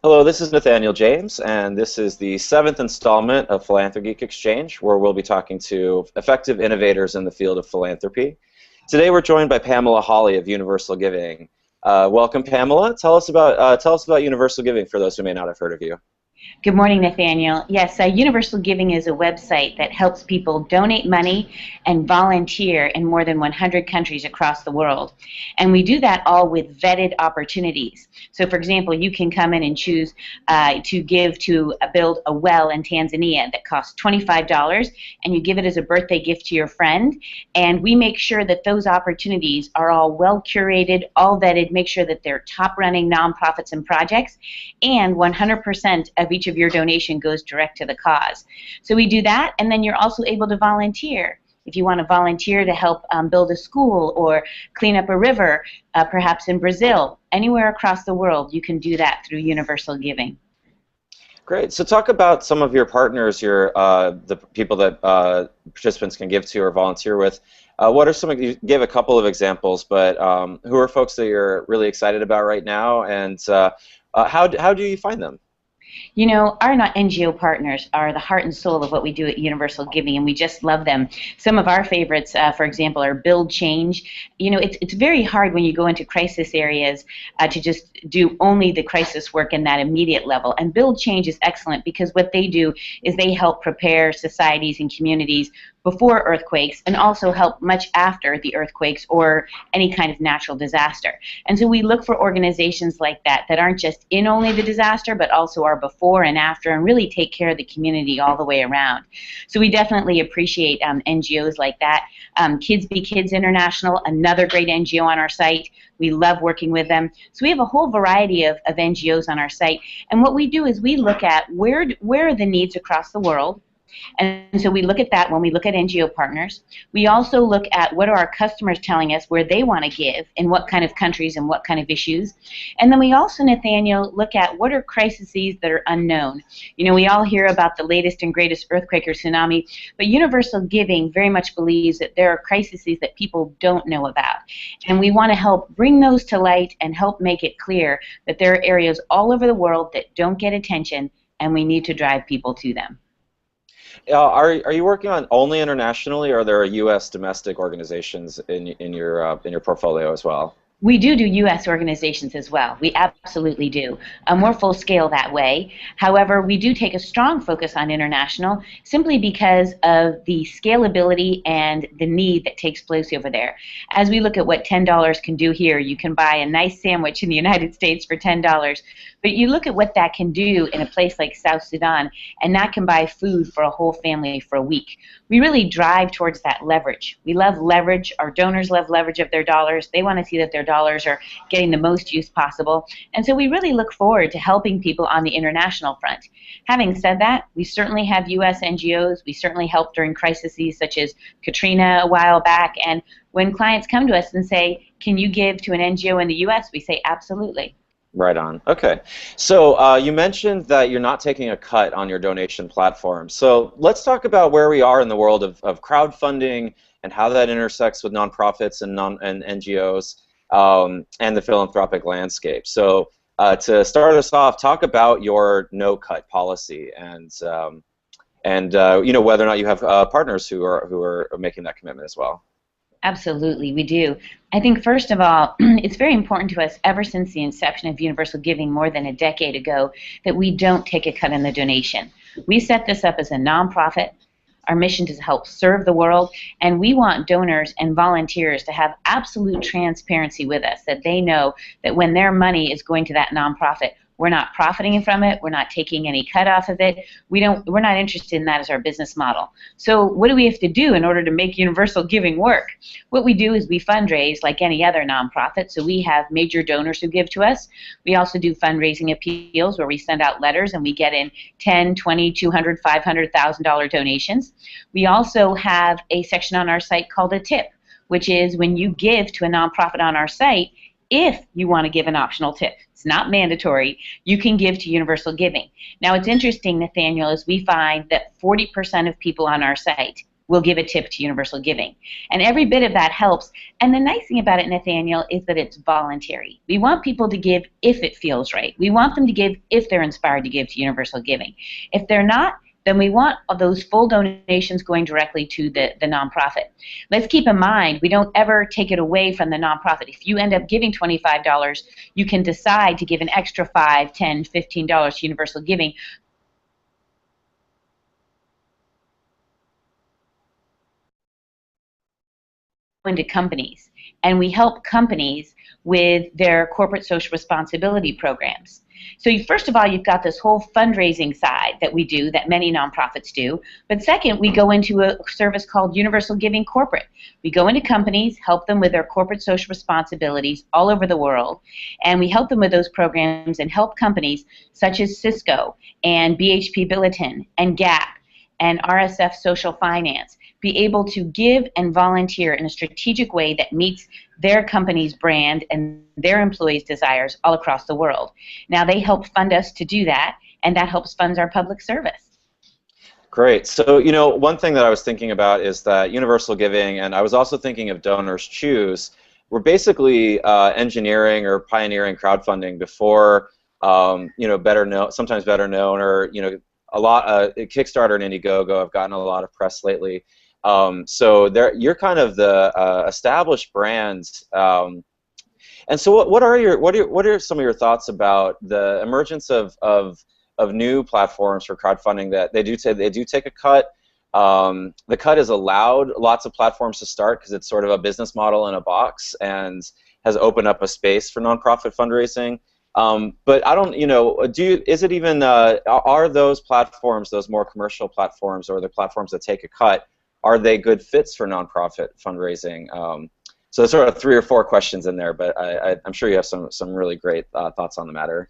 Hello, this is Nathaniel James, and this is the 7th installment of Philanthropy Geek Exchange, where we'll be talking to effective innovators in the field of philanthropy. Today we're joined by Pamela Hawley of Universal Giving. Welcome, Pamela. Tell us about Universal Giving for those who may not have heard of you. Good morning, Nathaniel. Yes, Universal Giving is a website that helps people donate money and volunteer in more than 100 countries across the world. And we do that all with vetted opportunities. So, for example, you can come in and choose to give to build a well in Tanzania that costs $25, and you give it as a birthday gift to your friend. And we make sure that those opportunities are all well curated, all vetted, make sure that they're top-running nonprofits and projects, and 100% of each of your donation goes direct to the cause. So we do that, and then you're also able to volunteer. If you want to volunteer to help build a school or clean up a river, perhaps in Brazil, anywhere across the world, you can do that through Universal Giving. Great. So talk about some of your partners, the people that participants can give to or volunteer with. What are you gave a couple of examples, but who are folks that you're really excited about right now, and how do you find them? You know, our NGO partners are the heart and soul of what we do at Universal Giving, and we just love them. Some of our favorites, for example, are Build Change. You know, it's very hard when you go into crisis areas to just do only the crisis work in that immediate level. And Build Change is excellent because what they do is they help prepare societies and communities before earthquakes and also help much after the earthquakes or any kind of natural disaster. And so we look for organizations like that that aren't just in only the disaster but also are before and after and really take care of the community all the way around. So we definitely appreciate NGOs like that. Kids Be Kids International, another great NGO on our site. We love working with them. So we have a whole variety of NGOs on our site. And what we do is we look at where are the needs across the world. And so we look at that when we look at NGO partners. We also look at what are our customers telling us where they want to give, in what kind of countries and what kind of issues. And then we also, Nathaniel, look at what are crises that are unknown. You know, we all hear about the latest and greatest earthquake or tsunami, but Universal Giving very much believes that there are crises that people don't know about. And we want to help bring those to light and help make it clear that there are areas all over the world that don't get attention, and we need to drive people to them. Are you working on only internationally, or are there U.S. domestic organizations in your portfolio as well? We do U.S. organizations as well. We absolutely do. More full scale that way. However, we do take a strong focus on international simply because of the scalability and the need that takes place over there. As we look at what $10 can do here, you can buy a nice sandwich in the United States for $10. But you look at what that can do in a place like South Sudan, and that can buy food for a whole family for a week. We really drive towards that leverage. We love leverage. Our donors love leverage of their dollars. They want to see that their dollars are getting the most use possible. And so we really look forward to helping people on the international front. Having said that, we certainly have U.S. NGOs. We certainly help during crises such as Katrina a while back. And when clients come to us and say, can you give to an NGO in the U.S., we say absolutely. Right on. Okay. So you mentioned that you're not taking a cut on your donation platform. So let's talk about where we are in the world of crowdfunding and how that intersects with nonprofits and NGOs and the philanthropic landscape. So to start us off, talk about your no-cut policy and you know, whether or not you have partners who are making that commitment as well. Absolutely, we do. I think, first of all, it's very important to us ever since the inception of Universal Giving more than a decade ago that we don't take a cut in the donation. We set this up as a nonprofit. Our mission is to help serve the world, and we want donors and volunteers to have absolute transparency with us, that they know that when their money is going to that nonprofit, we're not profiting from it. We're not taking any cut off of it. We're not interested in that as our business model. So what do we have to do in order to make Universal Giving work? What we do is we fundraise like any other nonprofit. So we have major donors who give to us. We also do fundraising appeals where we send out letters and we get in $10, $20, $200, $500,000 donations. We also have a section on our site called a tip, which is when you give to a nonprofit on our site, if you want to give an optional tip. It's not mandatory. You can give to Universal Giving. Now, it's interesting, Nathaniel, is we find that 40% of people on our site will give a tip to Universal Giving. And every bit of that helps. And the nice thing about it, Nathaniel, is that it's voluntary. We want people to give if it feels right. We want them to give if they're inspired to give to Universal Giving. If they're not, then we want those full donations going directly to the nonprofit. Let's keep in mind, we don't ever take it away from the nonprofit. If you end up giving $25, you can decide to give an extra $5, $10, $15 to Universal Giving. Into companies, and we help companies with their corporate social responsibility programs. So first of all, you've got this whole fundraising side that we do, that many nonprofits do. But second, we go into a service called Universal Giving Corporate. We go into companies, help them with their corporate social responsibilities all over the world, and we help them with those programs and help companies such as Cisco and BHP Billiton and Gap and RSF Social Finance be able to give and volunteer in a strategic way that meets their company's brand and their employees' desires all across the world. Now, they help fund us to do that, and that helps fund our public service. Great. So, you know, one thing that I was thinking about is that Universal Giving, and I was also thinking of Donors Choose, we're basically engineering or pioneering crowdfunding before, you know, sometimes better known, or, you know, a lot, Kickstarter and Indiegogo have gotten a lot of press lately. So you're kind of the established brands. And so what are some of your thoughts about the emergence of new platforms for crowdfunding that they do take a cut? The cut is allowed lots of platforms to start because it's sort of a business model in a box and has opened up a space for nonprofit fundraising. But I don't, you know, is it even, are those platforms, those more commercial platforms or the platforms that take a cut, are they good fits for nonprofit fundraising? So there's sort of 3 or 4 questions in there, but I'm sure you have some really great thoughts on the matter.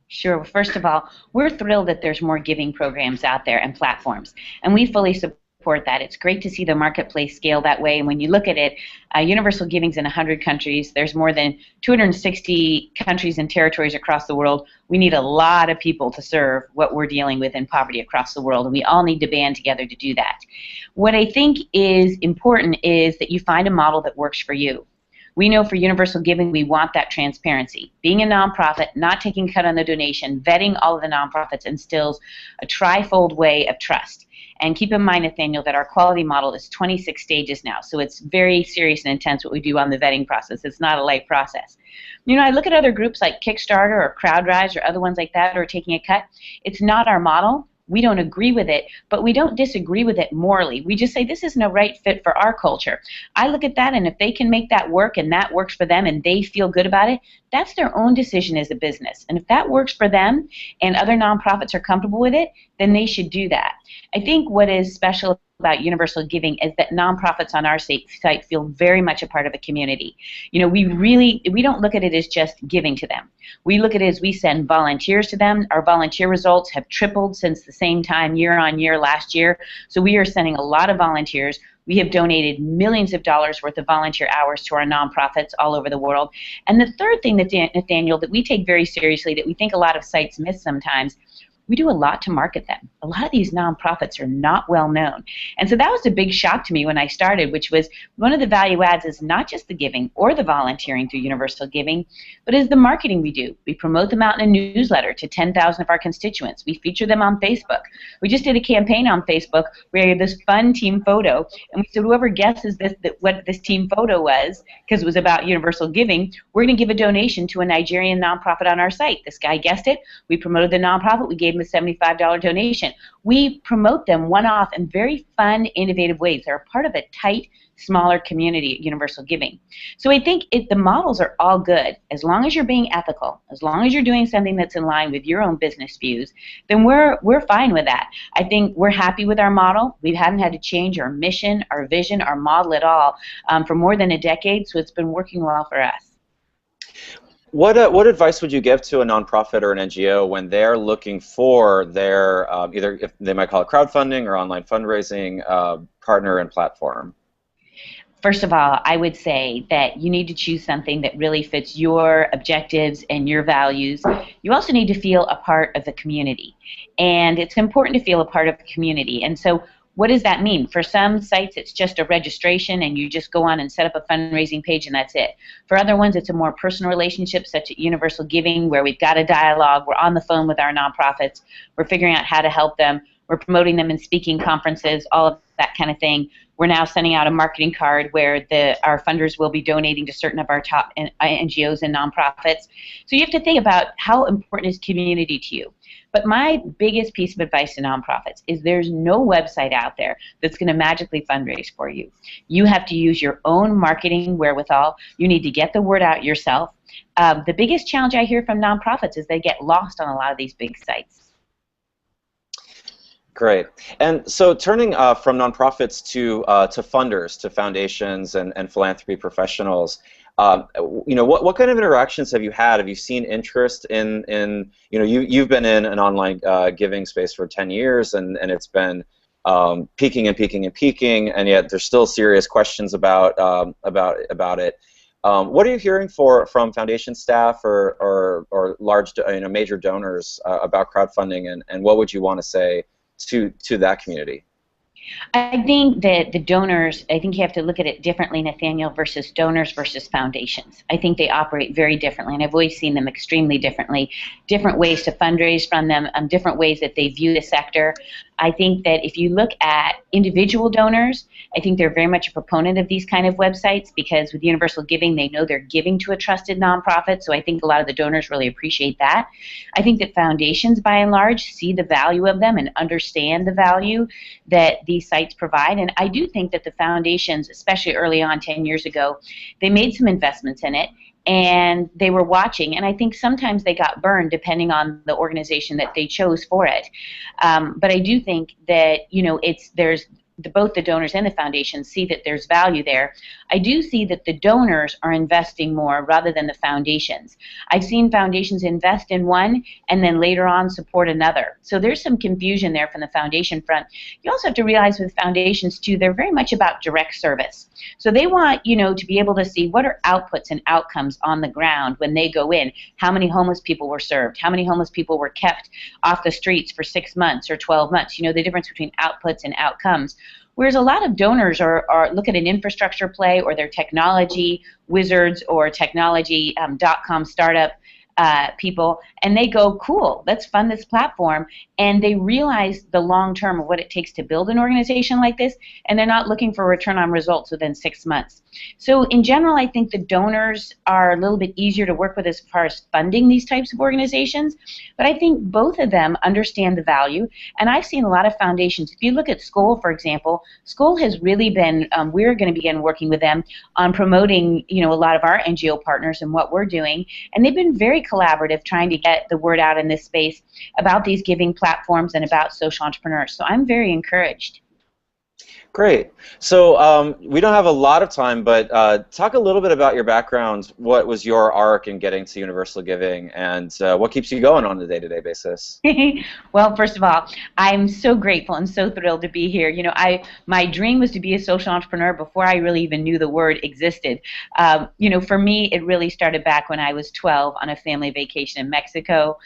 Sure. Well, first of all, we're thrilled that there's more giving programs out there and platforms, and we fully support that. It's great to see the marketplace scale that way, and when you look at it, Universal Giving's in 100 countries. There's more than 260 countries and territories across the world. We need a lot of people to serve what we're dealing with in poverty across the world, and we all need to band together to do that. What I think is important is that you find a model that works for you. We know for Universal Giving, we want that transparency. Being a nonprofit, not taking a cut on the donation, vetting all of the nonprofits instills a trifold way of trust. And keep in mind, Nathaniel, that our quality model is 26 stages now, so it's very serious and intense what we do on the vetting process. It's not a light process. You know, I look at other groups like Kickstarter or CrowdRise or other ones like that who are taking a cut. It's not our model. We don't agree with it, but we don't disagree with it morally. We just say this isn't a right fit for our culture. I look at that, and if they can make that work and that works for them and they feel good about it, that's their own decision as a business. And if that works for them and other nonprofits are comfortable with it, then they should do that. I think what is special about Universal Giving is that nonprofits on our site feel very much a part of a community. You know, we don't look at it as just giving to them. We look at it as we send volunteers to them. Our volunteer results have tripled since the same time year on year last year. So we are sending a lot of volunteers. We have donated millions of dollars worth of volunteer hours to our nonprofits all over the world. And the third thing, that Nathaniel, that we take very seriously, that we think a lot of sites miss sometimes, we do a lot to market them. A lot of these nonprofits are not well known. And so that was a big shock to me when I started, which was one of the value adds is not just the giving or the volunteering through Universal Giving, but is the marketing we do. We promote them out in a newsletter to 10,000 of our constituents. We feature them on Facebook. We just did a campaign on Facebook where we had this fun team photo, and we said whoever guesses what this team photo was, because it was about Universal Giving, we're going to give a donation to a Nigerian nonprofit on our site. This guy guessed it. We promoted the nonprofit. We gave him a $75 donation. We promote them one-off in very fun, innovative ways. They're a part of a tight, smaller community at Universal Giving. So I think the models are all good. As long as you're being ethical, as long as you're doing something that's in line with your own business views, then we're fine with that. I think we're happy with our model. We haven't had to change our mission, our vision, our model at all for more than a decade, so it's been working well for us. What advice would you give to a nonprofit or an NGO when they're looking for their either, if they might call it crowdfunding or online fundraising partner and platform? First of all, I would say that you need to choose something that really fits your objectives and your values. You also need to feel a part of the community, and it's important to feel a part of the community. And so What does that mean? For some sites, it's just a registration and you just go on and set up a fundraising page and that's it. For other ones, it's a more personal relationship, such as Universal Giving, where we've got a dialogue, we're on the phone with our nonprofits, we're figuring out how to help them, we're promoting them in speaking conferences, all of that kind of thing. We're now sending out a marketing card where our funders will be donating to certain of our top NGOs and nonprofits. So you have to think about how important is community to you. But my biggest piece of advice to nonprofits is there's no website out there that's going to magically fundraise for you. You have to use your own marketing wherewithal. You need to get the word out yourself. The biggest challenge I hear from nonprofits is they get lost on a lot of these big sites. Great. And so turning from nonprofits to funders, to foundations and philanthropy professionals, what kind of interactions have you had? Have you seen interest in you've been in an online giving space for 10 years, and it's been peaking and peaking and peaking, and yet there's still serious questions about it. What are you hearing from foundation staff or large major donors about crowdfunding, and what would you want to say to that community? I think that the donors, I think you have to look at it differently, Nathaniel, versus donors versus foundations. I think they operate very differently, and I've always seen them extremely differently. Different ways to fundraise from them, different ways that they view the sector. I think that if you look at individual donors, I think they're very much a proponent of these kind of websites, because with Universal Giving, they know they're giving to a trusted nonprofit, so I think a lot of the donors really appreciate that. I think that foundations, by and large, see the value of them and understand the value that these sites provide, and I do think that the foundations, especially early on 10 years ago, they made some investments in it, and they were watching, and I think sometimes they got burned depending on the organization that they chose for it. But I do think that both the donors and the foundations see that there's value there. I do see that the donors are investing more rather than the foundations. I've seen foundations invest in one and then later on support another. So there's some confusion there from the foundation front. You also have to realize with foundations too, they're very much about direct service. So they want, to be able to see what are outputs and outcomes on the ground when they go in. How many homeless people were served? How many homeless people were kept off the streets for 6 months or 12 months? The difference between outputs and outcomes. Whereas a lot of donors are look at an infrastructure play, or they're technology wizards or technology .com startup people, and they go, cool, let's fund this platform, and they realize the long term of what it takes to build an organization like this, and they're not looking for return on results within 6 months. So in general, I think the donors are a little bit easier to work with as far as funding these types of organizations, but I think both of them understand the value, and I've seen a lot of foundations. If you look at Skoll, for example, Skoll has really been, we're going to begin working with them on promoting, a lot of our NGO partners and what we're doing, and they've been very collaborative trying to get the word out in this space about these giving platforms and about social entrepreneurs. So I'm very encouraged. Great. So we don't have a lot of time, but talk a little bit about your background. What was your arc in getting to Universal Giving, and what keeps you going on a day-to-day basis? Well, first of all, I'm so grateful and so thrilled to be here. My dream was to be a social entrepreneur before I really even knew the word existed. For me, it really started back when I was 12 on a family vacation in Mexico,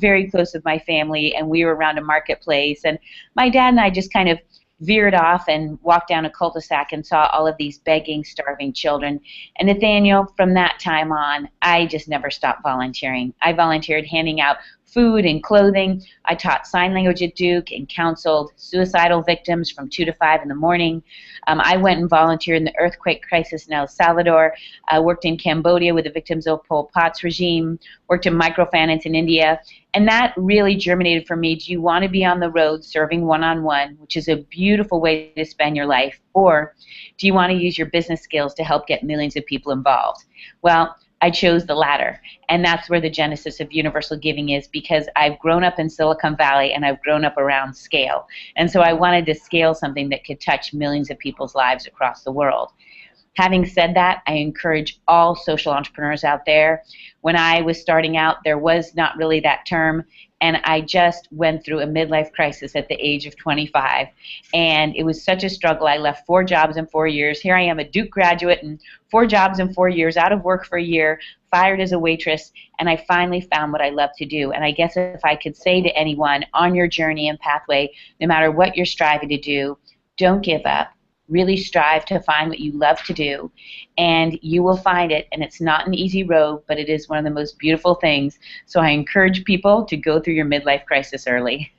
very close with my family, and we were around a marketplace, and my dad and I just kind of veered off and walked down a cul-de-sac and saw all of these begging, starving children. And Nathaniel, from that time on, I just never stopped volunteering. I volunteered handing out food and clothing. I taught sign language at Duke and counseled suicidal victims from 2 to 5 in the morning. I went and volunteered in the earthquake crisis in El Salvador. I worked in Cambodia with the victims of Pol Pot's regime, worked in microfinance in India, and that really germinated for me. Do you want to be on the road serving one-on-one, which is a beautiful way to spend your life, or do you want to use your business skills to help get millions of people involved? Well, I chose the latter, and that's where the genesis of Universal Giving is, because I've grown up in Silicon Valley and I've grown up around scale, and so I wanted to scale something that could touch millions of people's lives across the world. Having said that, I encourage all social entrepreneurs out there. When I was starting out, there was not really that term, and I just went through a midlife crisis at the age of 25, and it was such a struggle. I left 4 jobs in 4 years. Here I am, a Duke graduate, and 4 jobs in 4 years, out of work for a year, fired as a waitress, and I finally found what I love to do. And I guess if I could say to anyone on your journey and pathway, no matter what you're striving to do, don't give up. Really strive to find what you love to do, and you will find it. And it's not an easy road, but it is one of the most beautiful things. So I encourage people to go through your midlife crisis early.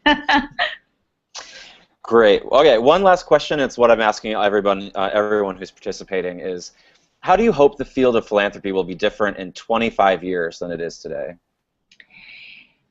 Great. Okay, one last question. It's what I'm asking everyone who's participating is, how do you hope the field of philanthropy will be different in 25 years than it is today?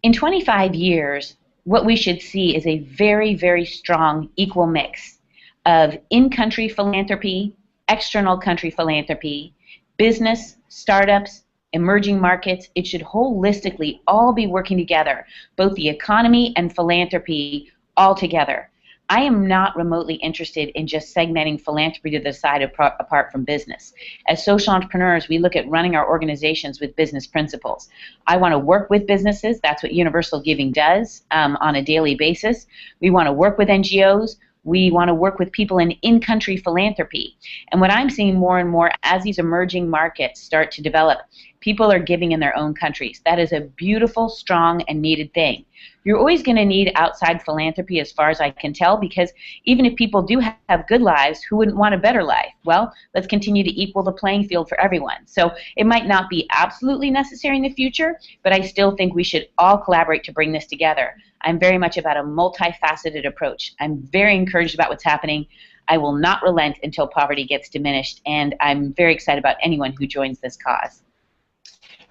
In 25 years, what we should see is a very, very strong equal mix of in-country philanthropy, external country philanthropy, business, startups, emerging markets. It should holistically all be working together, both the economy and philanthropy all together. I am not remotely interested in just segmenting philanthropy to the side apart from business. As social entrepreneurs, we look at running our organizations with business principles. I want to work with businesses. That's what Universal Giving does on a daily basis. We want to work with NGOs. We want to work with people in-country philanthropy. And what I'm seeing more and more as these emerging markets start to develop, people are giving in their own countries. That is a beautiful, strong, and needed thing. You're always going to need outside philanthropy as far as I can tell, because even if people do have good lives, who wouldn't want a better life? Well, let's continue to equal the playing field for everyone. So it might not be absolutely necessary in the future, but I still think we should all collaborate to bring this together. I'm very much about a multifaceted approach. I'm very encouraged about what's happening. I will not relent until poverty gets diminished, and I'm very excited about anyone who joins this cause.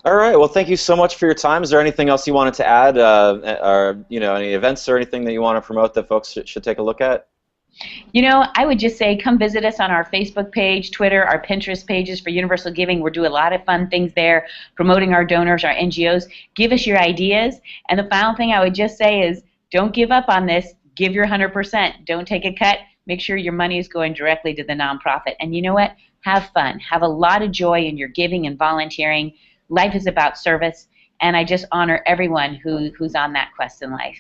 All right. Well, thank you so much for your time. Is there anything else you wanted to add, or any events or anything that you want to promote that folks should take a look at? I would just say come visit us on our Facebook page, Twitter, our Pinterest pages for Universal Giving. We're doing a lot of fun things there, promoting our donors, our NGOs. Give us your ideas. And the final thing I would just say is don't give up on this. Give your 100%. Don't take a cut. Make sure your money is going directly to the nonprofit. And you know what? Have fun. Have a lot of joy in your giving and volunteering. Life is about service, and I just honor everyone who's on that quest in life.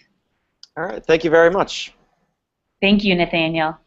All right. Thank you very much. Thank you, Nathaniel.